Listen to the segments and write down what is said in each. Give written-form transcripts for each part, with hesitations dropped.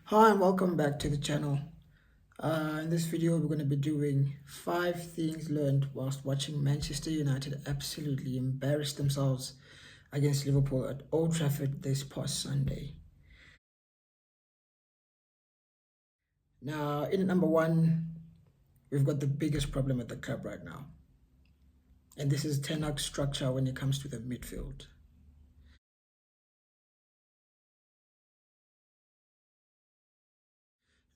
Hi and welcome back to the channel. In this video, we're going to be doing 5 things learned whilst watching Manchester United absolutely embarrass themselves against Liverpool at Old Trafford this past Sunday. Now, in number one, we've got the biggest problem at the club right now, and this is Ten Hag's structure when it comes to the midfield.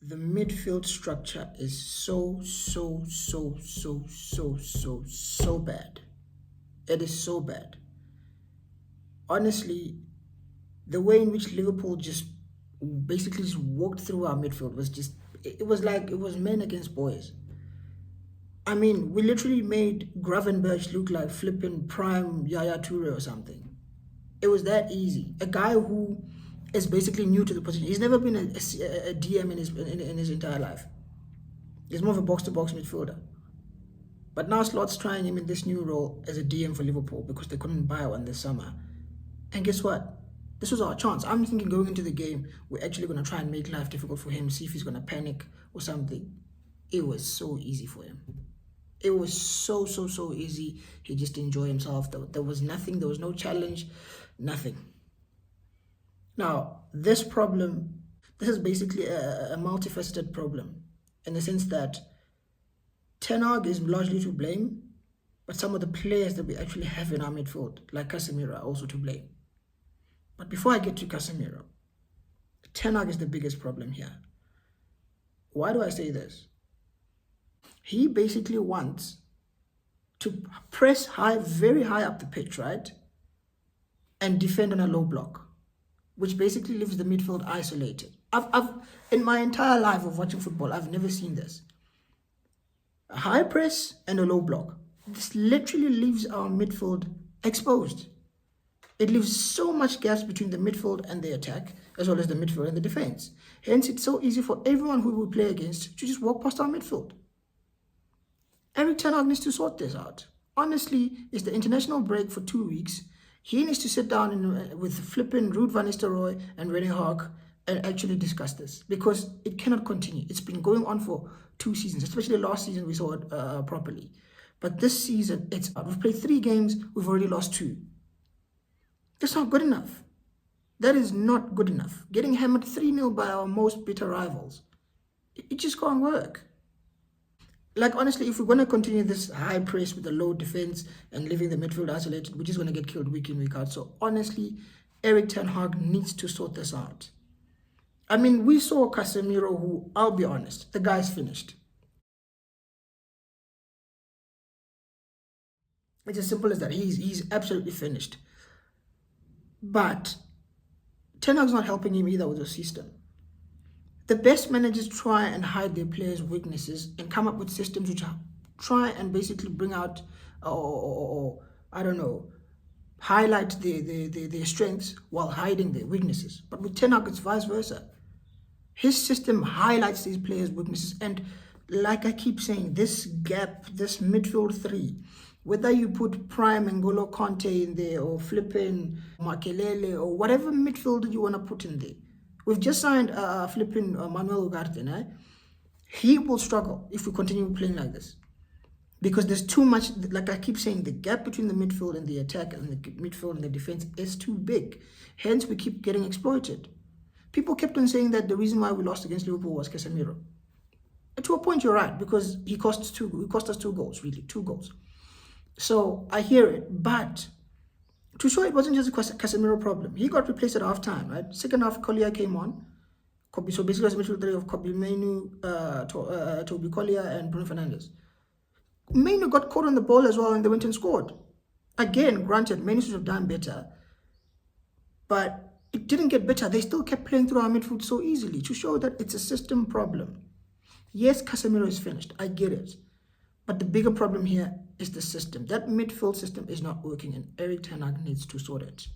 The midfield structure is so bad. It is so bad. Honestly, the way in which Liverpool just basically just walked through our midfield was just, it was like it was men against boys. I mean, we literally made Gravenberch look like flipping prime Yaya Toure or something. It was that easy. A guy who is basically new to the position. He's never been a DM in his entire life. He's more of a box-to-box midfielder. But now Slot's trying him in this new role as a DM for Liverpool because they couldn't buy one this summer. And guess what? This was our chance. I'm thinking going into the game, we're actually going to try and make life difficult for him, see if he's going to panic or something. It was so easy for him. It was so easy. He just enjoyed himself. There was nothing. There was no challenge. Nothing. Now, this is basically a multifaceted problem in the sense that Ten Hag is largely to blame, but some of the players that we actually have in our midfield, like Casemiro, are also to blame. But before I get to Casemiro, Ten Hag is the biggest problem here. Why do I say this? He basically wants to press high, very high up the pitch, right? And defend on a low block, which basically leaves the midfield isolated. In my entire life of watching football, I've never seen this. A high press and a low block. This literally leaves our midfield exposed. It leaves so much gaps between the midfield and the attack, as well as the midfield and the defense. Hence, it's so easy for everyone who we play against to just walk past our midfield. Eric Ten Hag needs to sort this out. Honestly, it's the international break for 2 weeks. He needs to sit down with flipping Ruud van Nistelrooy and René Haak and actually discuss this because it cannot continue. It's been going on for 2 seasons, especially last season we saw it properly. But this season, it's out. We've played 3 games, we've already lost 2. That's not good enough. That is not good enough. Getting hammered 3-0 by our most bitter rivals. It just can't work. Like, honestly, if we're going to continue this high press with the low defense and leaving the midfield isolated, we're just going to get killed week in, week out. So, honestly, Eric Ten Hag needs to sort this out. I mean, we saw Casemiro, who, I'll be honest, the guy's finished. It's as simple as that. He's absolutely finished. But Ten Hag's not helping him either with the system. The best managers try and hide their players' weaknesses and come up with systems which try and basically bring out, or I don't know, highlight their strengths while hiding their weaknesses. But with Ten Hag, it's vice versa. His system highlights these players' weaknesses. And like I keep saying, this gap, this midfield 3, whether you put prime N'Golo Kante in there or flipping Makelele or whatever midfielder you want to put in there. We've just signed flipping Manuel Ugarte. He will struggle if we continue playing like this. Because there's too much, like I keep saying, the gap between the midfield and the attack and the midfield and the defense is too big. Hence, we keep getting exploited. People kept on saying that the reason why we lost against Liverpool was Casemiro. To a point, you're right, because he cost us 2 goals, really, 2 goals. So I hear it, but to show it wasn't just a Casemiro problem. He got replaced at half-time, right? Second half, Collier came on. So basically, it was a midfield 3 of Kobbie Mainoo, Toby Collier, and Bruno Fernandes. Mainoo got caught on the ball as well, and they went and scored. Again, granted, Mainoo should have done better, but it didn't get better. They still kept playing through our midfield so easily to show that it's a system problem. Yes, Casemiro is finished. I get it. But the bigger problem here is the system. That midfield system is not working, and Eric Ten Hag needs to sort it.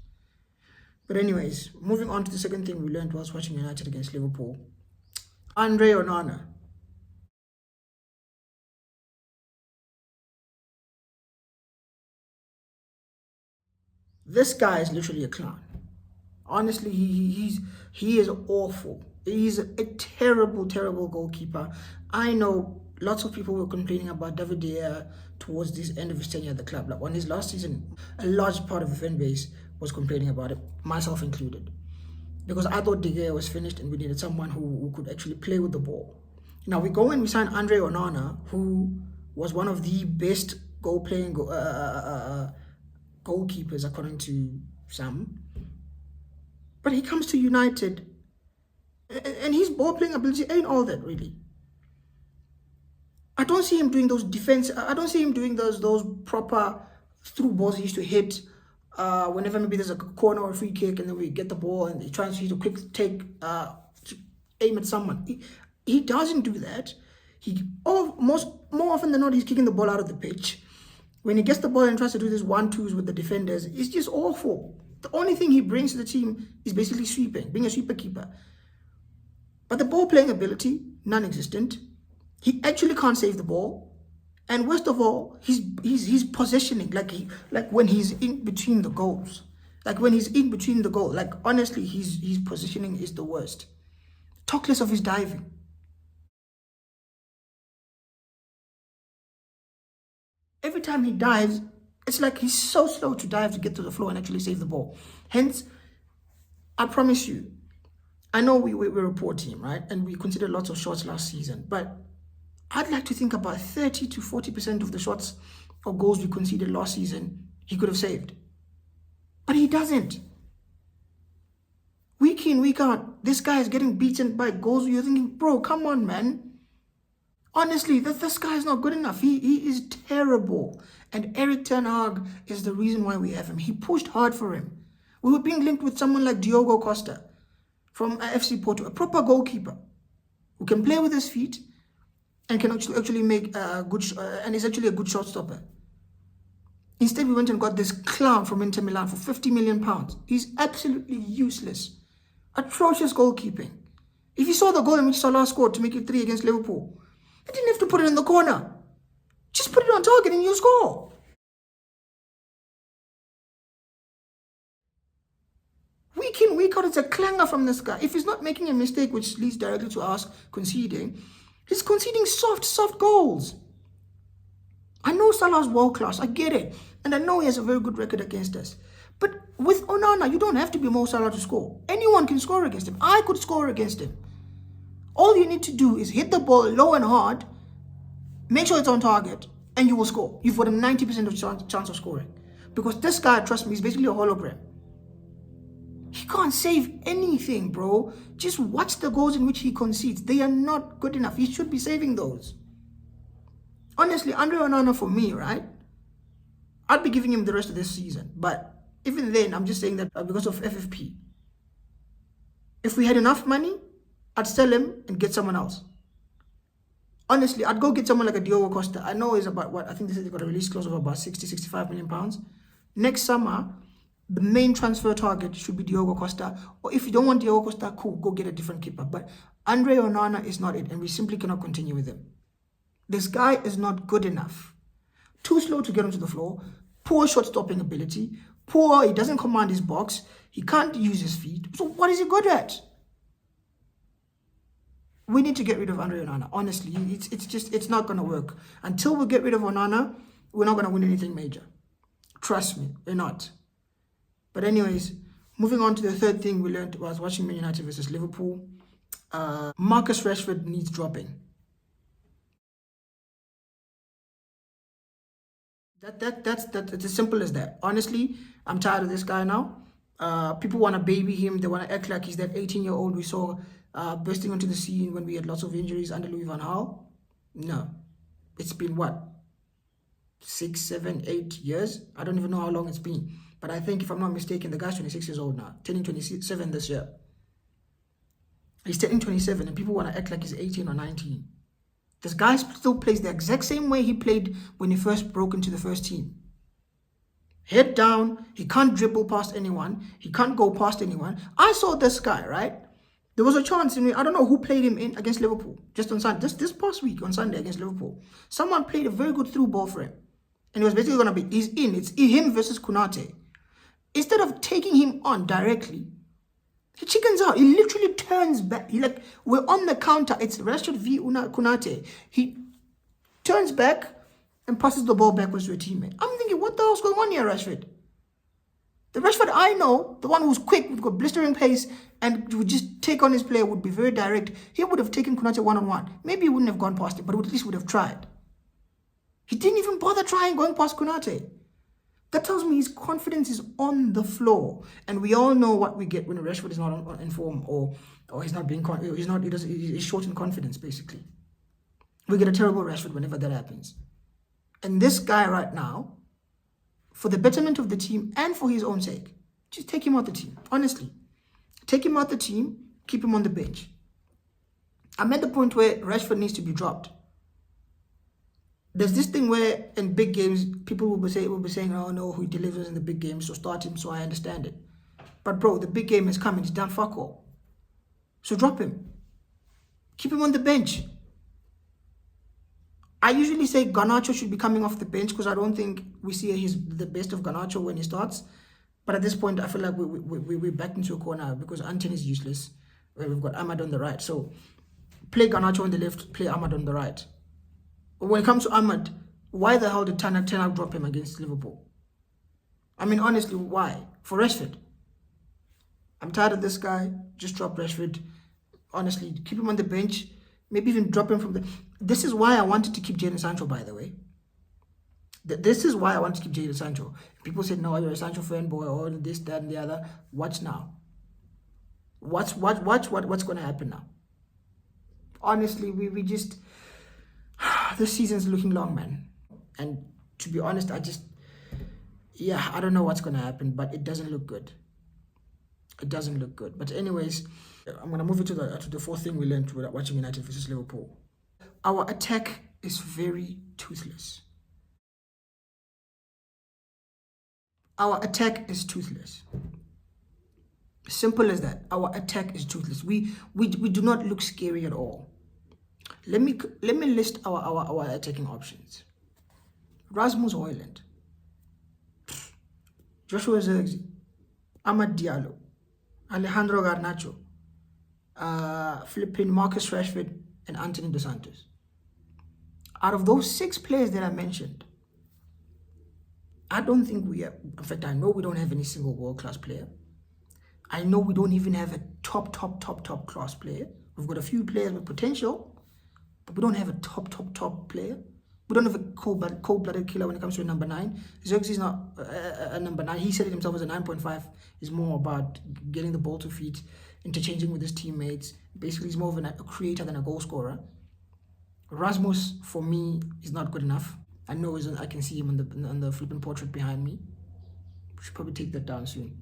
But anyways, moving on to the second thing we learned whilst watching United against Liverpool. Andre Onana. This guy is literally a clown. Honestly, he is awful. He's a terrible, terrible goalkeeper. I know lots of people were complaining about David De Gea towards this end of his tenure at the club. Like on his last season, a large part of the fan base was complaining about it, myself included. Because I thought De Gea was finished and we needed someone who could actually play with the ball. Now we go and we sign Andre Onana, who was one of the best goalkeepers according to some. But he comes to United and his ball playing ability ain't all that really. I don't see him doing those defense. I don't see him doing those proper through balls he used to hit. Whenever maybe there's a corner or a free kick, and then we get the ball and he tries to hit a quick take, to aim at someone. He doesn't do that. More often than not, he's kicking the ball out of the pitch. When he gets the ball and tries to do this 1-2s with the defenders, it's just awful. The only thing he brings to the team is basically sweeping, being a sweeper keeper. But the ball playing ability, non-existent. He actually can't save the ball. And worst of all, he's positioning, like when he's in between the goals. Like when he's in between the goal, like honestly, his positioning is the worst. Talk less of his diving. Every time he dives, it's like he's so slow to dive to get to the floor and actually save the ball. Hence, I promise you, I know we're a poor team, right? And we considered lots of shots last season, but I'd like to think about 30 to 40% of the shots or goals we conceded last season, he could have saved. But he doesn't. Week in, week out, this guy is getting beaten by goals where you're thinking, bro, come on, man. Honestly, this guy is not good enough. He is terrible. And Eric Ten Hag is the reason why we have him. He pushed hard for him. We were being linked with someone like Diogo Costa from FC Porto, a proper goalkeeper who can play with his feet and can actually make a good and is actually a good shot stopper. Instead, we went and got this clown from Inter Milan for £50 million. He's absolutely useless. Atrocious goalkeeping. If you saw the goal in which Salah scored to make it 3 against Liverpool, he didn't have to put it in the corner. Just put it on target and you score. Week in, week out, it's a clanger from this guy. If he's not making a mistake which leads directly to us conceding, he's conceding soft goals. I know Salah's world class, I get it. And I know he has a very good record against us. But with Onana, you don't have to be Mo Salah to score. Anyone can score against him. I could score against him. All you need to do is hit the ball low and hard, make sure it's on target, and you will score. You've got a 90% of chance of scoring. Because this guy, trust me, is basically a hologram. He can't save anything, bro. Just watch the goals in which he concedes. They are not good enough. He should be saving those. Honestly, Andre Onana for me, right? I'd be giving him the rest of this season. But even then, I'm just saying that because of FFP. If we had enough money, I'd sell him and get someone else. Honestly, I'd go get someone like a Diogo Costa. I know he's about what? I think they said they got a release clause of about 65 million pounds. Next summer, the main transfer target should be Diogo Costa. Or if you don't want Diogo Costa, cool, go get a different keeper. But Andre Onana is not it, and we simply cannot continue with him. This guy is not good enough. Too slow to get onto the floor. Poor shot-stopping ability. He doesn't command his box. He can't use his feet. So what is he good at? We need to get rid of Andre Onana. Honestly, it's not going to work. Until we get rid of Onana, we're not going to win anything major. Trust me, we're not. But anyways, moving on to the third thing we learned was watching Man United versus Liverpool. Marcus Rashford needs dropping. That's as simple as that. Honestly, I'm tired of this guy now. People want to baby him. They want to act like he's that 18-year-old we saw bursting onto the scene when we had lots of injuries under Louis van Gaal. No. It's been what? 6, 7, 8 years? I don't even know how long it's been. But I think, if I'm not mistaken, the guy's 26 years old now. Turning 27 this year. He's turning 27 and people want to act like he's 18 or 19. This guy still plays the exact same way he played when he first broke into the first team. Head down, he can't dribble past anyone, he can't go past anyone. I saw this guy, right? There was a chance, I don't know who played him in against Liverpool, just on Sunday, this past week on Sunday against Liverpool. Someone played a very good through ball for him. And it was basically going to be, it's him versus Konate. Instead of taking him on directly, He chickens out. He literally turns back. He like, we're on the counter. It's Rashford v Kunate. He turns back and passes the ball backwards to a teammate. I'm thinking, what the hell's going on here, Rashford? The Rashford I know, the one who's quick, who's got blistering pace, and would just take on his player, would be very direct. He would have taken Kunate one-on-one. Maybe he wouldn't have gone past it, but at least would have tried. He didn't even bother trying going past Kunate. That tells me his confidence is on the floor, and we all know what we get when Rashford is not in form, or he's not being he's short in confidence. Basically, we get a terrible Rashford whenever that happens. And this guy right now, for the betterment of the team and for his own sake, just take him out the team. Honestly, take him out the team, keep him on the bench. I'm at the point where Rashford needs to be dropped. There's this thing where in big games, people will be saying, oh no, he delivers in the big games, so start him, so I understand it. But bro, the big game is coming, he's done fuck all. So drop him. Keep him on the bench. I usually say Garnacho should be coming off the bench because I don't think we see the best of Garnacho when he starts. But at this point, I feel like we're back into a corner because Anthony is useless. We've got Ahmad on the right. So play Garnacho on the left, play Ahmad on the right. But when it comes to Ahmad, why the hell did Ten Hag drop him against Liverpool? I mean, honestly, why? For Rashford. I'm tired of this guy. Just drop Rashford. Honestly, keep him on the bench. Maybe even drop him from the... This is why I wanted to keep Jadon Sancho, by the way. This is why I wanted to keep Jadon Sancho. People said, no, you're a Sancho fanboy, or this, that, and the other. Watch now. What's going to happen now? Honestly, we just... This season's looking long, man. And to be honest, I don't know what's going to happen, but it doesn't look good. It doesn't look good. But anyways, I'm going to move it to the fourth thing we learned watching United versus Liverpool. Our attack is very toothless. Our attack is toothless. Simple as that. Our attack is toothless. We do not look scary at all. Let me list our attacking options. Rasmus Højlund, Joshua Zirkzee, Amad Diallo, Alejandro Garnacho, flipping Marcus Rashford, and Anthony Dos Santos. Out of those 6 players that I mentioned, I don't think we have, in fact, I know we don't have any single world-class player. I know we don't even have a top class player. We've got a few players with potential, but we don't have a top player. We don't have a cold-blooded killer when it comes to a number 9. Zirkzee is not a number 9. He said it himself as a 9.5. Is more about getting the ball to feet, interchanging with his teammates. Basically, he's more of a creator than a goal scorer. Rasmus, for me, is not good enough. I know I can see him on the flipping portrait behind me. Should probably take that down soon.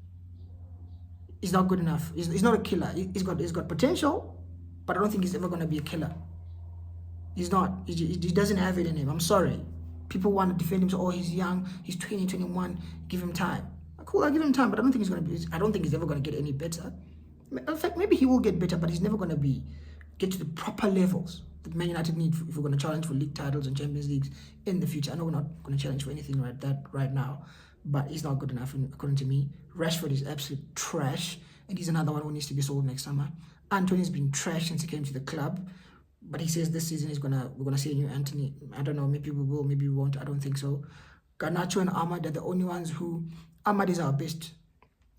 He's not good enough. He's not a killer. He's got potential, but I don't think he's ever going to be a killer. He's not. He doesn't have it in him. I'm sorry. People want to defend him. So, oh, he's young. He's 20, 21. Give him time. Cool, I'll give him time, but I don't think he's ever going to get any better. In fact, maybe he will get better, but he's never going to get to the proper levels that Man United need if we're going to challenge for league titles and Champions Leagues in the future. I know we're not going to challenge for anything right now, but he's not good enough, according to me. Rashford is absolute trash, and he's another one who needs to be sold next summer. Anthony's been trash since he came to the club, but he says this season we're gonna see a new Anthony. I don't know, maybe we will, maybe we won't. I don't think so. Garnacho and Ahmad are the only ones who... Ahmad is our best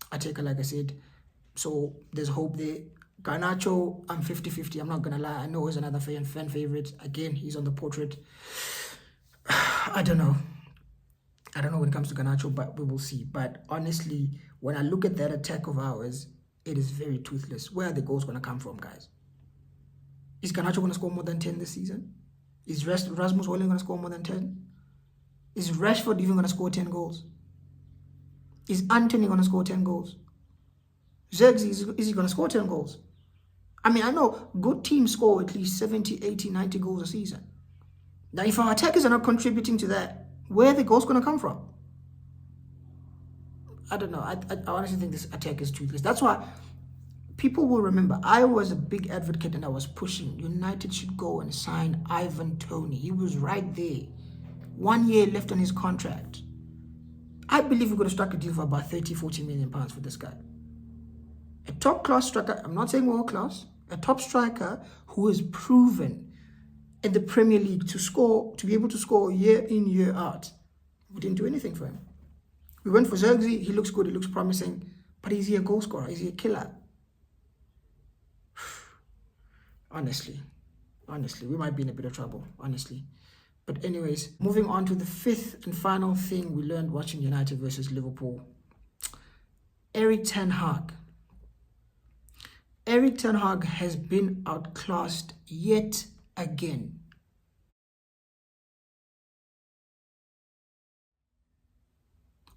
attacker, like I said, so there's hope there. Garnacho, I'm 50-50, I'm not gonna lie. I know he's another fan favorite. Again, he's on the portrait. I don't know when it comes to Garnacho, but we will see. But honestly, when I look at that attack of ours, it is very toothless. Where are the goals going to come from, guys? Is Garnacho going to score more than 10 this season? Is Rasmus Højlund going to score more than 10? Is Rashford even going to score 10 goals? Is Anthony going to score 10 goals? Zirkzee, is he going to score 10 goals? I mean, I know good teams score at least 70, 80, 90 goals a season. Now, if our attackers are not contributing to that, where are the goals going to come from? I don't know. I honestly think this attack is toothless. That's why people will remember I was a big advocate and I was pushing United should go and sign Ivan Toney. He was right there. 1 year left on his contract. I believe we could have struck a deal for about 30, 40 million pounds for this guy. A top class striker, I'm not saying world class, a top striker who is proven in the Premier League to score, to be able to score year in, year out. We didn't do anything for him. We went for Zirkzee, he looks good, he looks promising, but is he a goal scorer? Is he a killer? Honestly, we might be in a bit of trouble, honestly. But anyways, moving on to the fifth and final thing we learned watching United versus Liverpool. Erik ten Hag. Erik ten Hag has been outclassed yet again.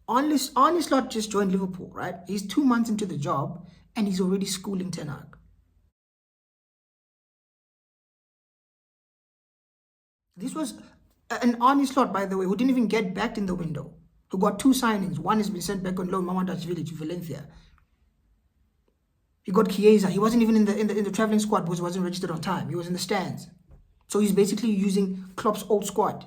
Arne Slot just joined Liverpool, right? He's 2 months into the job and he's already schooling Ten Hag. This was an Arne Slot, by the way, who didn't even get backed in the window, who got 2 signings. One has been sent back on loan, Mamardashvili to Valencia. He got Chiesa. He wasn't even in the traveling squad because he wasn't registered on time. He was in the stands. So he's basically using Klopp's old squad.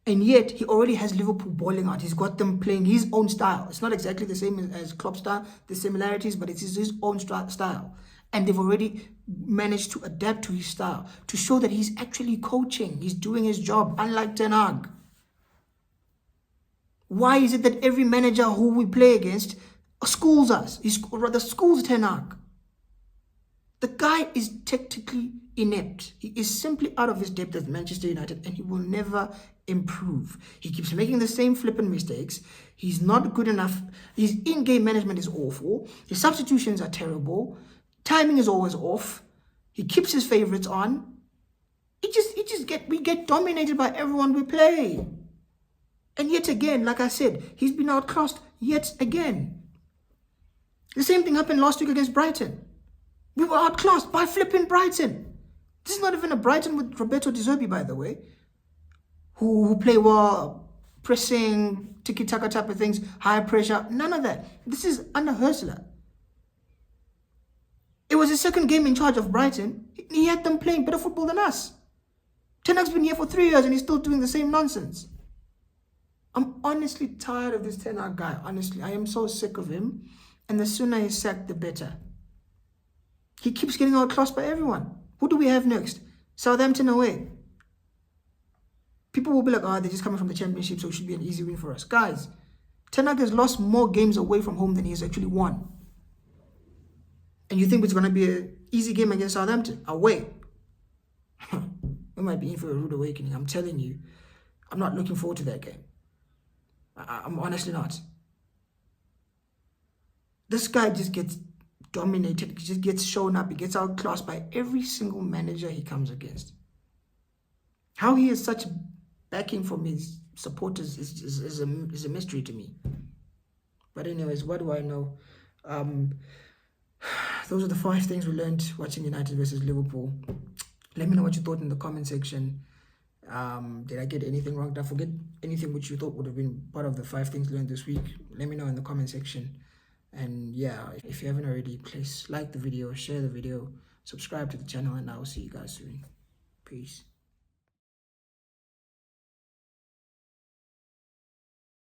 And yet, he already has Liverpool balling out. He's got them playing his own style. It's not exactly the same as Klopp's style, the similarities, but it's his own style. And they've already managed to adapt to his style, to show that he's actually coaching. He's doing his job, unlike Ten Hag. Why is it that every manager who we play against schools us? Or rather, schools Ten Hag. The guy is technically inept. He is simply out of his depth at Manchester United, and he will never improve. He keeps making the same flippant mistakes. He's not good enough. His in-game management is awful. His substitutions are terrible. Timing is always off. He keeps his favorites on. We get dominated by everyone we play. And yet again, like I said, he's been outclassed yet again. The same thing happened last week against Brighton. We were outclassed by flipping Brighton. This is not even a Brighton with Roberto De Zerbi, by the way, who play well, pressing, tiki-taka type of things, high pressure, none of that. This is under Hursler. It was his second game in charge of Brighton. He had them playing better football than us. Ten Hag's been here for 3 years and he's still doing the same nonsense. I'm honestly tired of this Ten Hag guy, honestly. I am so sick of him. And the sooner he's sacked, the better. He keeps getting outclassed by everyone. Who do we have next? Southampton away. People will be like, they're just coming from the Championship, so it should be an easy win for us. Guys, Ten Hag has lost more games away from home than he has actually won. And you think it's going to be an easy game against Southampton? Away. We might be in for a rude awakening. I'm telling you, I'm not looking forward to that game. I'm honestly not. This guy just gets dominated. He just gets shown up. He gets outclassed by every single manager he comes against. How he has such backing from his supporters is a mystery to me. But anyways, what do I know? Those are the 5 things we learned watching United versus Liverpool. Let me know what you thought in the comment section. Did I get anything wrong? Did I forget anything which you thought would have been part of the 5 things learned this week? Let me know in the comment section. And yeah, if you haven't already, please like the video, share the video, subscribe to the channel, and I will see you guys soon. Peace.